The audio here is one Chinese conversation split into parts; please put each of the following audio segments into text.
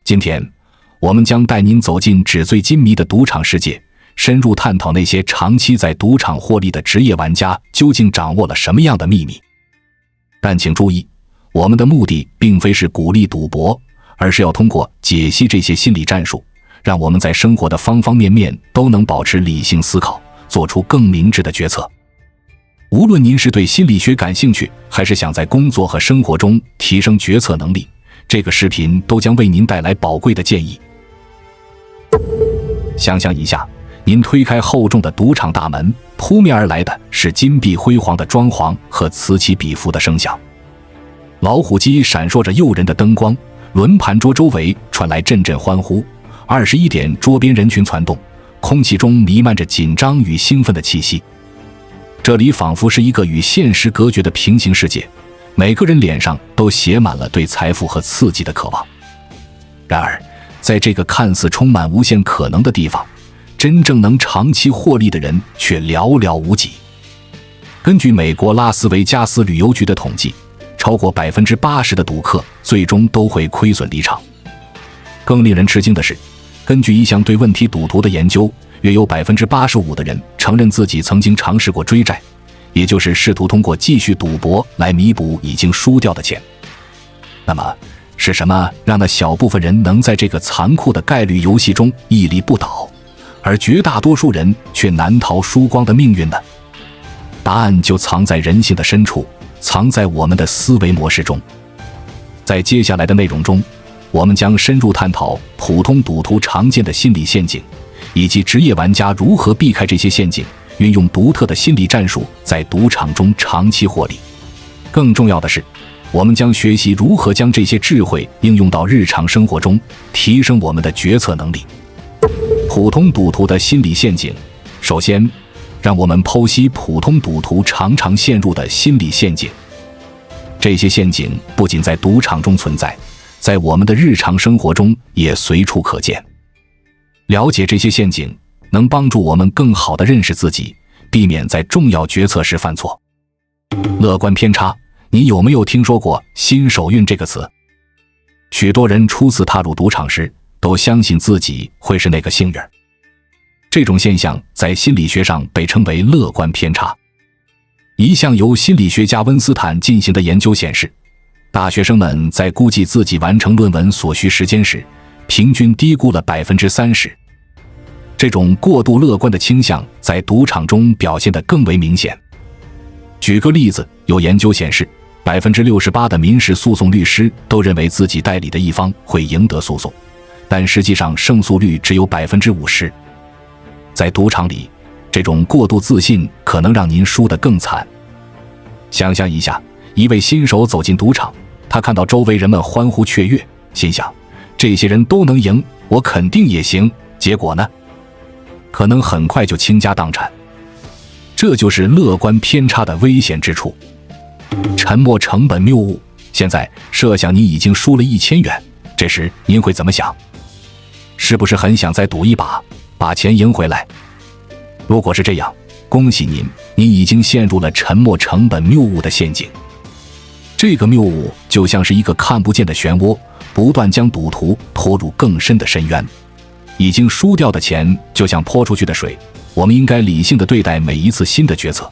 今天，我们将带您走进纸醉金迷的赌场世界，深入探讨那些长期在赌场获利的职业玩家究竟掌握了什么样的秘密。但请注意，我们的目的并非是鼓励赌博，而是要通过解析这些心理战术，让我们在生活的方方面面都能保持理性思考，做出更明智的决策。无论您是对心理学感兴趣，还是想在工作和生活中提升决策能力，这个视频都将为您带来宝贵的建议。想象一下，您推开厚重的赌场大门，扑面而来的是金碧辉煌的装潢和此起彼伏的声响。老虎机闪烁着诱人的灯光，轮盘桌周围传来阵阵欢呼。21点，桌边人群攒动，空气中弥漫着紧张与兴奋的气息。这里仿佛是一个与现实隔绝的平行世界，每个人脸上都写满了对财富和刺激的渴望。然而，在这个看似充满无限可能的地方，真正能长期获利的人却寥寥无几。根据美国拉斯维加斯旅游局的统计，超过 80% 的赌客最终都会亏损离场。更令人吃惊的是，根据一项对问题赌徒的研究，约有 85% 的人承认自己曾经尝试过追债，也就是试图通过继续赌博来弥补已经输掉的钱。那么，是什么让那小部分人能在这个残酷的概率游戏中屹立不倒，而绝大多数人却难逃输光的命运呢？答案就藏在人性的深处，藏在我们的思维模式中。在接下来的内容中，我们将深入探讨普通赌徒常见的心理陷阱，以及职业玩家如何避开这些陷阱，运用独特的心理战术在赌场中长期获利。更重要的是，我们将学习如何将这些智慧应用到日常生活中，提升我们的决策能力。普通赌徒的心理陷阱。首先，让我们剖析普通赌徒常常陷入的心理陷阱。这些陷阱不仅在赌场中存在，在我们的日常生活中也随处可见。了解这些陷阱，能帮助我们更好地认识自己，避免在重要决策时犯错。乐观偏差，你有没有听说过新手运这个词？许多人初次踏入赌场时，都相信自己会是那个幸运儿。这种现象在心理学上被称为乐观偏差。一项由心理学家温斯坦进行的研究显示，大学生们在估计自己完成论文所需时间时，平均低估了 30%。 这种过度乐观的倾向在赌场中表现得更为明显。举个例子，有研究显示， 68% 的民事诉讼律师都认为自己代理的一方会赢得诉讼，但实际上胜诉率只有 50%。 在赌场里，这种过度自信可能让您输得更惨。想象一下，一位新手走进赌场，他看到周围人们欢呼雀跃，心想，这些人都能赢，我肯定也行。结果呢？可能很快就倾家荡产。这就是乐观偏差的危险之处。沉没成本谬误。现在设想你已经输了1000元，这时您会怎么想？是不是很想再赌一把，把钱赢回来？如果是这样，恭喜您，你已经陷入了沉没成本谬误的陷阱。这个谬误就像是一个看不见的漩涡，不断将赌徒拖入更深的深渊。已经输掉的钱就像泼出去的水，我们应该理性地对待每一次新的决策，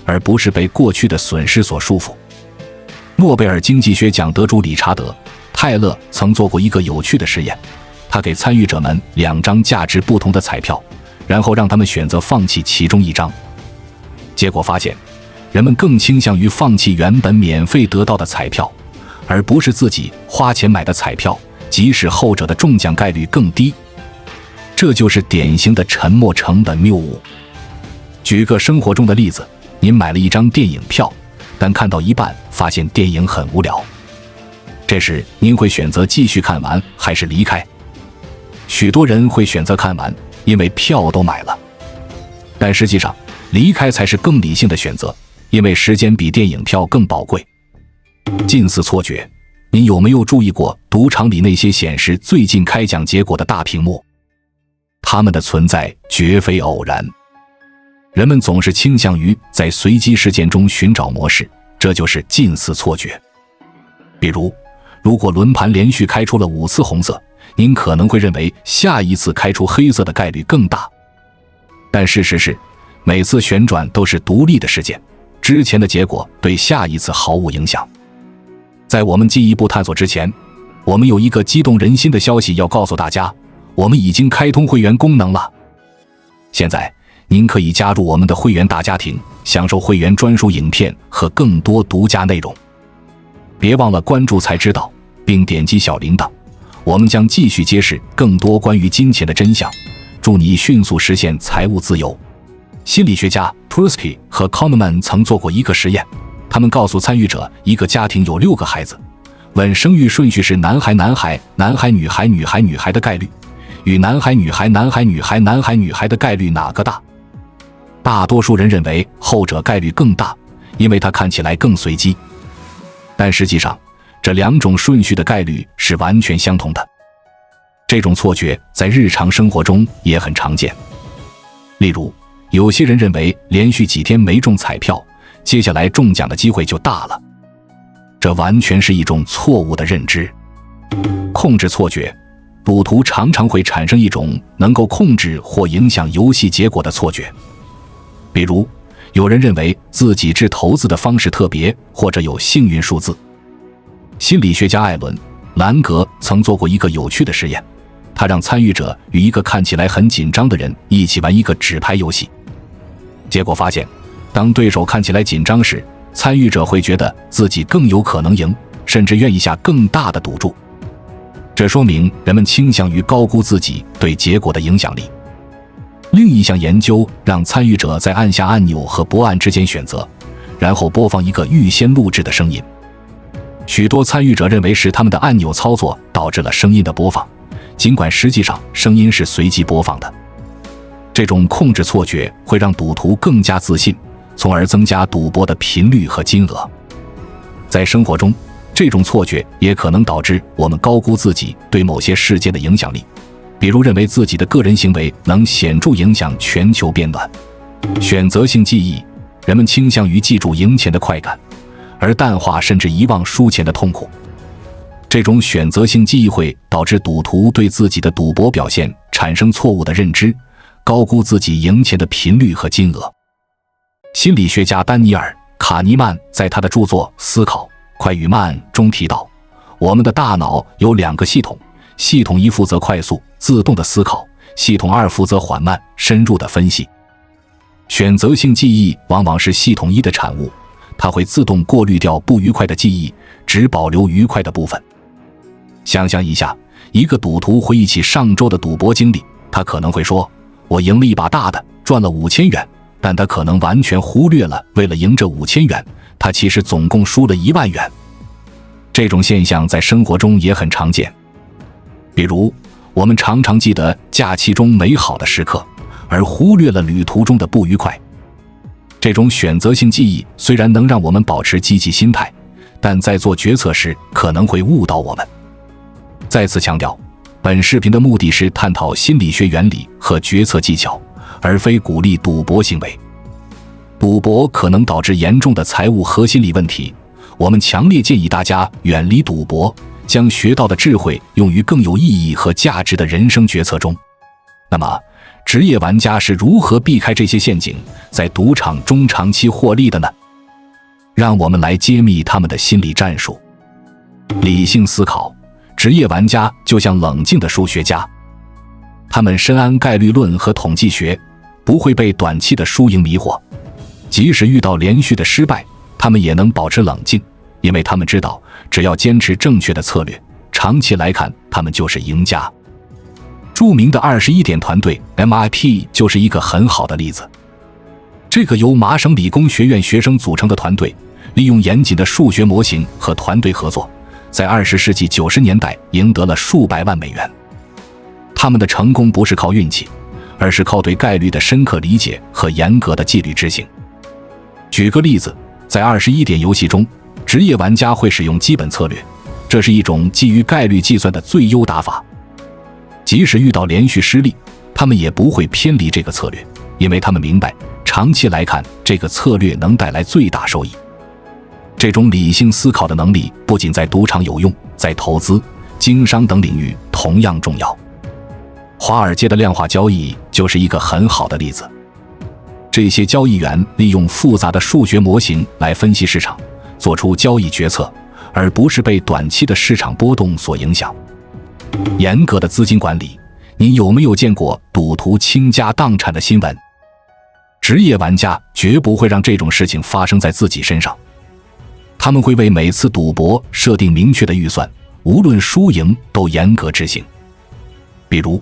而不是被过去的损失所束缚。诺贝尔经济学奖得主理查德·泰勒曾做过一个有趣的实验，他给参与者们2张价值不同的彩票，然后让他们选择放弃其中一张。结果发现，人们更倾向于放弃原本免费得到的彩票，而不是自己花钱买的彩票，即使后者的中奖概率更低。这就是典型的沉没成本谬误。举个生活中的例子，您买了一张电影票，但看到一半发现电影很无聊，这时您会选择继续看完还是离开？许多人会选择看完，因为票都买了。但实际上，离开才是更理性的选择，因为时间比电影票更宝贵。近似错觉，您有没有注意过赌场里那些显示最近开奖结果的大屏幕？它们的存在绝非偶然。人们总是倾向于在随机事件中寻找模式，这就是近似错觉。比如，如果轮盘连续开出了5次红色，您可能会认为下一次开出黑色的概率更大。但事实是，每次旋转都是独立的事件，之前的结果对下一次毫无影响。在我们进一步探索之前，我们有一个激动人心的消息要告诉大家，我们已经开通会员功能了。现在您可以加入我们的会员大家庭，享受会员专属影片和更多独家内容。别忘了关注才知道，并点击小铃铛，我们将继续揭示更多关于金钱的真相，祝你迅速实现财务自由。心理学家 Tversky 和 Kahneman 曾做过一个实验，他们告诉参与者，一个家庭有6个孩子，问生育顺序是男孩男孩男孩女孩女孩女孩的概率与男孩女孩男孩女孩男孩女孩的概率哪个大？大多数人认为后者概率更大，因为它看起来更随机。但实际上，这2种顺序的概率是完全相同的。这种错觉在日常生活中也很常见。例如，有些人认为连续几天没中彩票，接下来中奖的机会就大了。这完全是一种错误的认知。控制错觉，赌徒常常会产生一种能够控制或影响游戏结果的错觉。比如，有人认为自己掷骰子的方式特别，或者有幸运数字。心理学家艾伦·兰格曾做过一个有趣的实验，他让参与者与一个看起来很紧张的人一起玩一个纸牌游戏。结果发现，当对手看起来紧张时，参与者会觉得自己更有可能赢，甚至愿意下更大的赌注。这说明人们倾向于高估自己对结果的影响力。另一项研究让参与者在按下按钮和拨按之间选择，然后播放一个预先录制的声音。许多参与者认为是他们的按钮操作导致了声音的播放，尽管实际上声音是随机播放的。这种控制错觉会让赌徒更加自信，从而增加赌博的频率和金额。在生活中，这种错觉也可能导致我们高估自己对某些事件的影响力，比如认为自己的个人行为能显著影响全球变暖。选择性记忆，人们倾向于记住赢钱的快感，而淡化甚至遗忘输钱的痛苦。这种选择性记忆会导致赌徒对自己的赌博表现产生错误的认知，高估自己赢钱的频率和金额。心理学家丹尼尔·卡尼曼在他的著作《思考快与慢》中提到，我们的大脑有2个系统，系统1负责快速自动的思考，系统2负责缓慢深入的分析。选择性记忆往往是系统1的产物，它会自动过滤掉不愉快的记忆，只保留愉快的部分。想象一下，一个赌徒回忆起上周的赌博经历，他可能会说，我赢了一把大的，赚了5000元，但他可能完全忽略了，为了赢这5000元，他其实总共输了1万元。这种现象在生活中也很常见。比如，我们常常记得假期中美好的时刻，而忽略了旅途中的不愉快。这种选择性记忆虽然能让我们保持积极心态，但在做决策时可能会误导我们。再次强调，本视频的目的是探讨心理学原理和决策技巧，而非鼓励赌博行为。赌博可能导致严重的财务和心理问题，我们强烈建议大家远离赌博，将学到的智慧用于更有意义和价值的人生决策中。那么，职业玩家是如何避开这些陷阱，在赌场中长期获利的呢？让我们来揭秘他们的心理战术。理性思考，职业玩家就像冷静的数学家，他们深谙概率论和统计学，不会被短期的输赢迷惑。即使遇到连续的失败，他们也能保持冷静，因为他们知道，只要坚持正确的策略，长期来看，他们就是赢家。著名的21点团队 MIP 就是一个很好的例子。这个由麻省理工学院学生组成的团队，利用严谨的数学模型和团队合作，在20世纪90年代赢得了数百万美元。他们的成功不是靠运气，而是靠对概率的深刻理解和严格的纪律执行。举个例子，在21点游戏中，职业玩家会使用基本策略，这是一种基于概率计算的最优打法。即使遇到连续失利，他们也不会偏离这个策略，因为他们明白，长期来看，这个策略能带来最大收益。这种理性思考的能力不仅在赌场有用，在投资、经商等领域同样重要。华尔街的量化交易就是一个很好的例子。这些交易员利用复杂的数学模型来分析市场，做出交易决策，而不是被短期的市场波动所影响。严格的资金管理，你有没有见过赌徒倾家荡产的新闻？职业玩家绝不会让这种事情发生在自己身上。他们会为每次赌博设定明确的预算，无论输赢都严格执行。比如，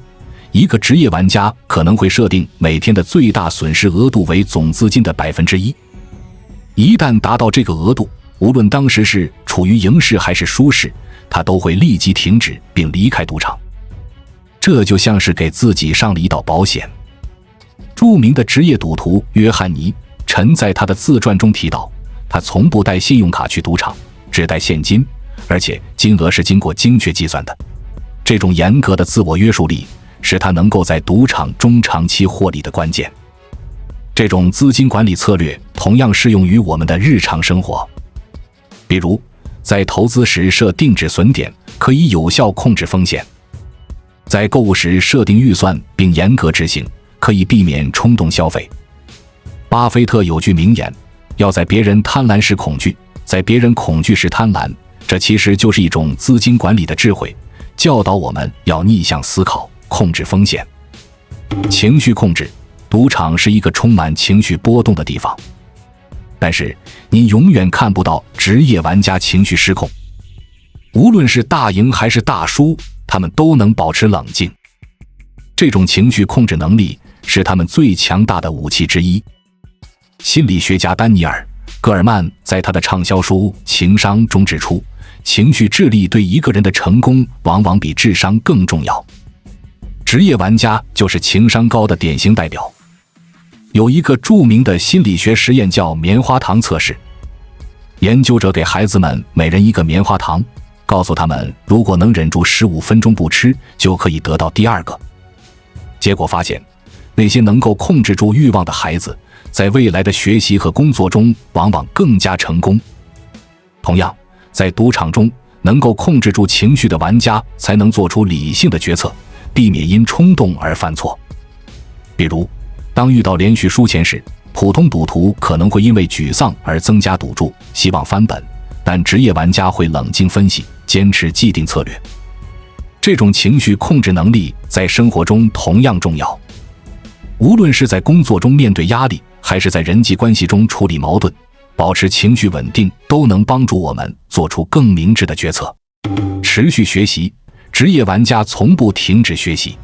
一个职业玩家可能会设定每天的最大损失额度为总资金的1%。一旦达到这个额度，无论当时是处于赢势还是输势，他都会立即停止并离开赌场。这就像是给自己上了一道保险。著名的职业赌徒约翰尼·陈在他的自传中提到，他从不带信用卡去赌场，只带现金，而且金额是经过精确计算的。这种严格的自我约束力是他能够在赌场中长期获利的关键。这种资金管理策略同样适用于我们的日常生活。比如，在投资时设定止损点，可以有效控制风险；在购物时设定预算并严格执行，可以避免冲动消费。巴菲特有句名言：要在别人贪婪时恐惧，在别人恐惧时贪婪。这其实就是一种资金管理的智慧，教导我们要逆向思考，控制风险。情绪控制，赌场是一个充满情绪波动的地方，但是你永远看不到职业玩家情绪失控。无论是大赢还是大输，他们都能保持冷静。这种情绪控制能力是他们最强大的武器之一。心理学家丹尼尔·戈尔曼在他的畅销书《情商》中指出，情绪智力对一个人的成功往往比智商更重要。职业玩家就是情商高的典型代表。有一个著名的心理学实验叫棉花糖测试。研究者给孩子们每人一个棉花糖，告诉他们如果能忍住15分钟不吃，就可以得到第二个。结果发现，那些能够控制住欲望的孩子，在未来的学习和工作中往往更加成功。同样，在赌场中，能够控制住情绪的玩家才能做出理性的决策，避免因冲动而犯错。比如，当遇到连续输钱时，普通赌徒可能会因为沮丧而增加赌注，希望翻本，但职业玩家会冷静分析，坚持既定策略。这种情绪控制能力在生活中同样重要。无论是在工作中面对压力，还是在人际关系中处理矛盾，保持情绪稳定都能帮助我们做出更明智的决策。持续学习，职业玩家从不停止学习。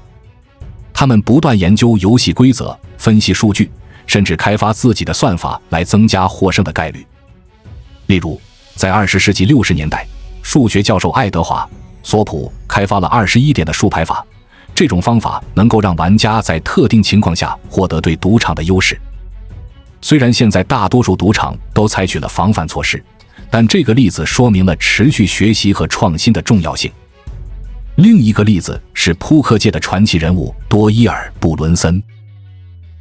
他们不断研究游戏规则，分析数据，甚至开发自己的算法来增加获胜的概率。例如，在20世纪60年代，数学教授爱德华·索普开发了21点的输牌法，这种方法能够让玩家在特定情况下获得对赌场的优势。虽然现在大多数赌场都采取了防范措施，但这个例子说明了持续学习和创新的重要性。另一个例子是扑克界的传奇人物多伊尔·布伦森，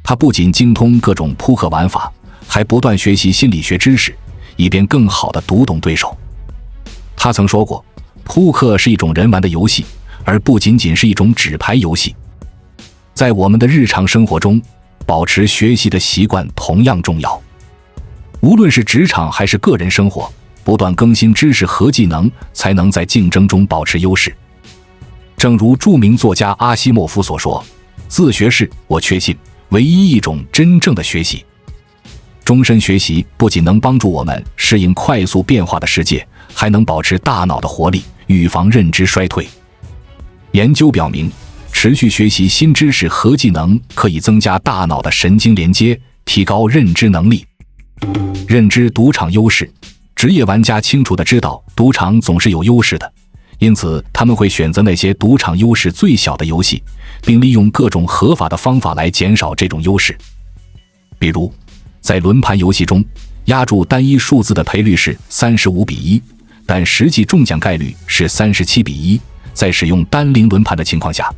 他不仅精通各种扑克玩法，还不断学习心理学知识，以便更好地读懂对手。他曾说过，扑克是一种人玩的游戏，而不仅仅是一种纸牌游戏。在我们的日常生活中，保持学习的习惯同样重要。无论是职场还是个人生活，不断更新知识和技能，才能在竞争中保持优势。正如著名作家阿西莫夫所说，自学是我确信唯一一种真正的学习。终身学习不仅能帮助我们适应快速变化的世界，还能保持大脑的活力，预防认知衰退。研究表明，持续学习新知识和技能可以增加大脑的神经连接，提高认知能力。认知赌场优势，职业玩家清楚地知道赌场总是有优势的，因此他们会选择那些赌场优势最小的游戏，并利用各种合法的方法来减少这种优势。比如，在轮盘游戏中，压住单一数字的赔率是35:1，但实际中奖概率是37:1。在使用单零轮盘的情况下，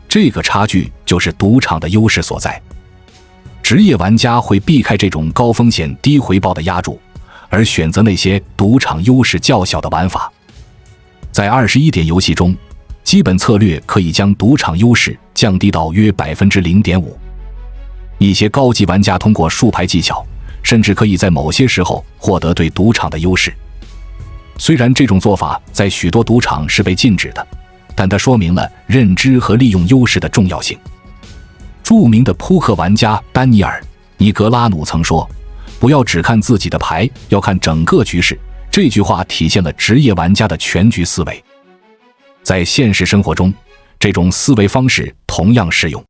这个差距就是赌场的优势所在。职业玩家会避开这种高风险低回报的压注，而选择那些赌场优势较小的玩法。在21点游戏中，基本策略可以将赌场优势降低到约 0.5%。一些高级玩家通过数牌技巧，甚至可以在某些时候获得对赌场的优势。虽然这种做法在许多赌场是被禁止的，但它说明了认知和利用优势的重要性。著名的扑克玩家丹尼尔·尼格拉努曾说：“不要只看自己的牌，要看整个局势。”这句话体现了职业玩家的全局思维。在现实生活中，这种思维方式同样适用。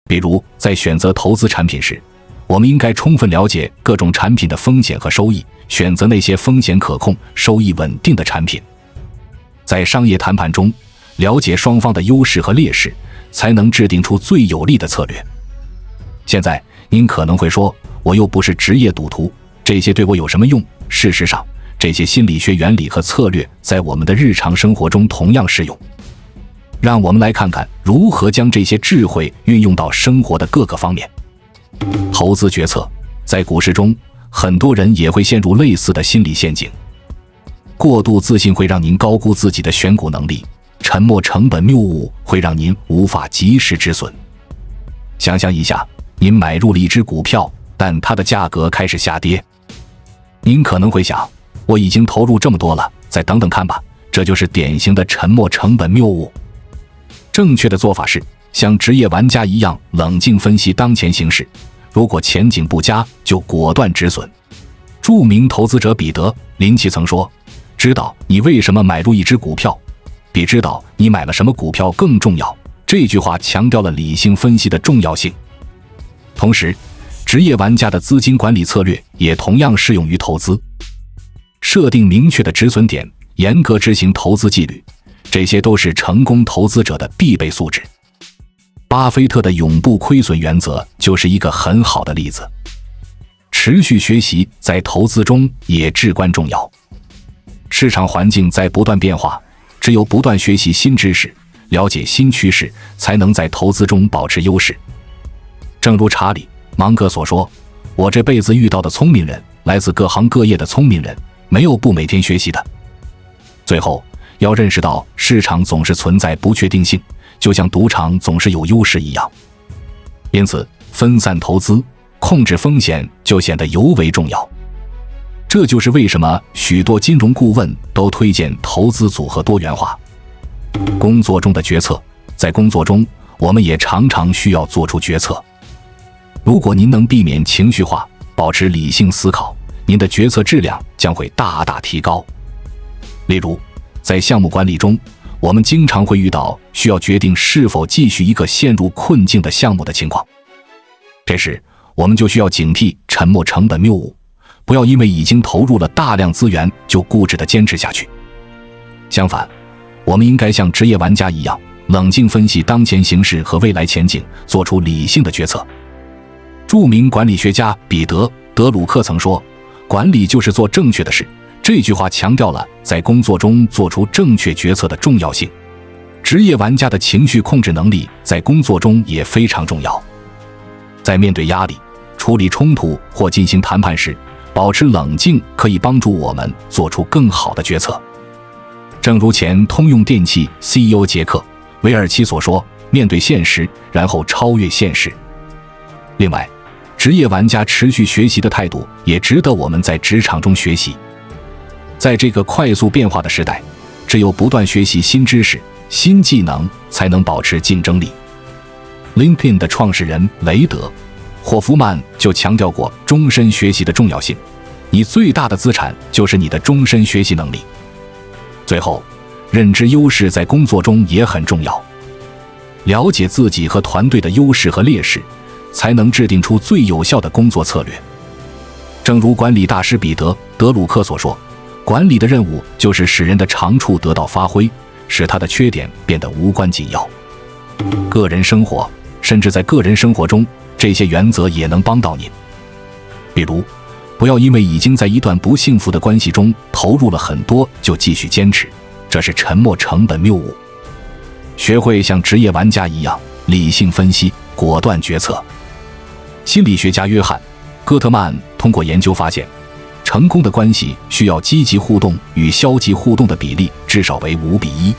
比如，在选择投资产品时，我们应该充分了解各种产品的风险和收益，选择那些风险可控、收益稳定的产品。在商业谈判中，了解双方的优势和劣势，才能制定出最有利的策略。现在，您可能会说，我又不是职业赌徒，这些对我有什么用？事实上，这些心理学原理和策略在我们的日常生活中同样适用。让我们来看看如何将这些智慧运用到生活的各个方面。投资决策，在股市中，很多人也会陷入类似的心理陷阱。过度自信会让您高估自己的选股能力，沉没成本谬误会让您无法及时止损。想象一下，您买入了一只股票，但它的价格开始下跌。您可能会想，我已经投入这么多了，再等等看吧。这就是典型的沉没成本谬误。正确的做法是像职业玩家一样冷静分析当前形势，如果前景不佳，就果断止损。著名投资者彼得·林奇曾说：“知道你为什么买入一只股票，比知道你买了什么股票更重要。”这句话强调了理性分析的重要性。同时，职业玩家的资金管理策略也同样适用于投资。设定明确的止损点，严格执行投资纪律，这些都是成功投资者的必备素质。巴菲特的永不亏损原则就是一个很好的例子。持续学习在投资中也至关重要。市场环境在不断变化，只有不断学习新知识，了解新趋势，才能在投资中保持优势。正如查理·芒格所说：“我这辈子遇到的聪明人，来自各行各业的聪明人，没有不每天学习的。”最后，要认识到市场总是存在不确定性，就像赌场总是有优势一样。因此，分散投资，控制风险就显得尤为重要。这就是为什么许多金融顾问都推荐投资组合多元化。工作中的决策，在工作中，我们也常常需要做出决策。如果您能避免情绪化，保持理性思考，您的决策质量将会大大提高。例如，在项目管理中，我们经常会遇到需要决定是否继续一个陷入困境的项目的情况。这时，我们就需要警惕沉没成本谬误，不要因为已经投入了大量资源就固执地坚持下去。相反，我们应该像职业玩家一样，冷静分析当前形势和未来前景，做出理性的决策。著名管理学家彼得·德鲁克曾说：“管理就是做正确的事。”这句话强调了在工作中做出正确决策的重要性。职业玩家的情绪控制能力在工作中也非常重要。在面对压力、处理冲突或进行谈判时，保持冷静可以帮助我们做出更好的决策。正如前通用电气 CEO 杰克·韦尔奇所说：“面对现实，然后超越现实。”另外，职业玩家持续学习的态度也值得我们在职场中学习。在这个快速变化的时代，只有不断学习新知识、新技能，才能保持竞争力。LinkedIn 的创始人雷德·霍夫曼就强调过终身学习的重要性。你最大的资产就是你的终身学习能力。最后，认知优势在工作中也很重要。了解自己和团队的优势和劣势，才能制定出最有效的工作策略。正如管理大师彼得·德鲁克所说，管理的任务就是使人的长处得到发挥，使他的缺点变得无关紧要。个人生活，甚至在个人生活中，这些原则也能帮到您。比如，不要因为已经在一段不幸福的关系中投入了很多就继续坚持，这是沉没成本谬误。学会像职业玩家一样理性分析，果断决策。心理学家约翰·戈特曼通过研究发现，成功的关系需要积极互动与消极互动的比例至少为5:1。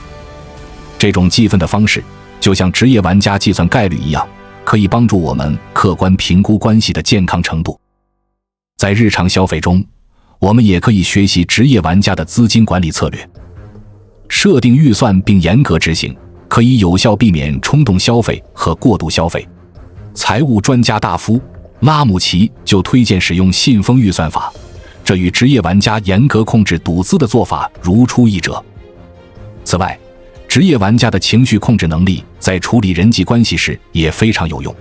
这种计分的方式就像职业玩家计算概率一样，可以帮助我们客观评估关系的健康程度。在日常消费中，我们也可以学习职业玩家的资金管理策略，设定预算并严格执行，可以有效避免冲动消费和过度消费。财务专家大夫拉姆齐就推荐使用信封预算法，这与职业玩家严格控制赌资的做法如出一辙。此外，职业玩家的情绪控制能力在处理人际关系时也非常有用。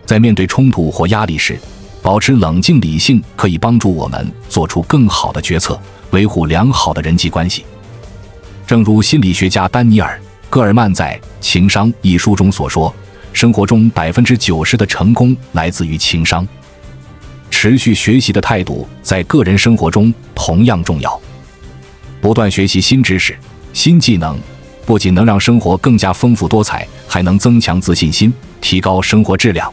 在面对冲突或压力时，保持冷静理性可以帮助我们做出更好的决策，维护良好的人际关系。正如心理学家丹尼尔·戈尔曼在《情商》一书中所说，生活中90%的成功来自于情商。持续学习的态度在个人生活中同样重要。不断学习新知识、新技能，不仅能让生活更加丰富多彩，还能增强自信心，提高生活质量。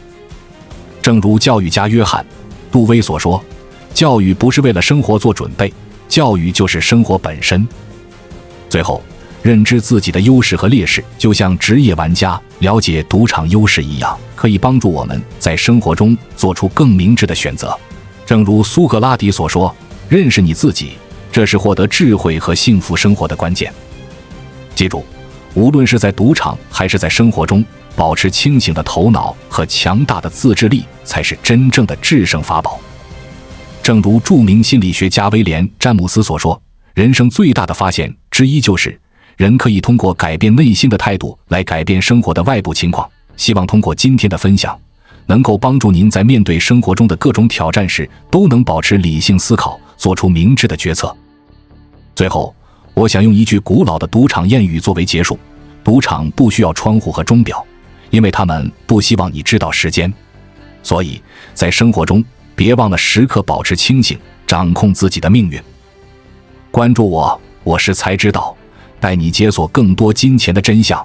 正如教育家约翰·杜威所说，教育不是为了生活做准备，教育就是生活本身。最后，认知自己的优势和劣势，就像职业玩家了解赌场优势一样，可以帮助我们在生活中做出更明智的选择。正如苏格拉底所说，认识你自己，这是获得智慧和幸福生活的关键。记住，无论是在赌场还是在生活中，保持清醒的头脑和强大的自制力才是真正的制胜法宝。正如著名心理学家威廉·詹姆斯所说，人生最大的发现之一就是人可以通过改变内心的态度来改变生活的外部情况。希望通过今天的分享，能够帮助您在面对生活中的各种挑战时，都能保持理性思考，做出明智的决策。最后，我想用一句古老的赌场谚语作为结束：赌场不需要窗户和钟表，因为他们不希望你知道时间。所以，在生活中，别忘了时刻保持清醒，掌控自己的命运。关注我，我是才知道，带你解锁更多金钱的真相。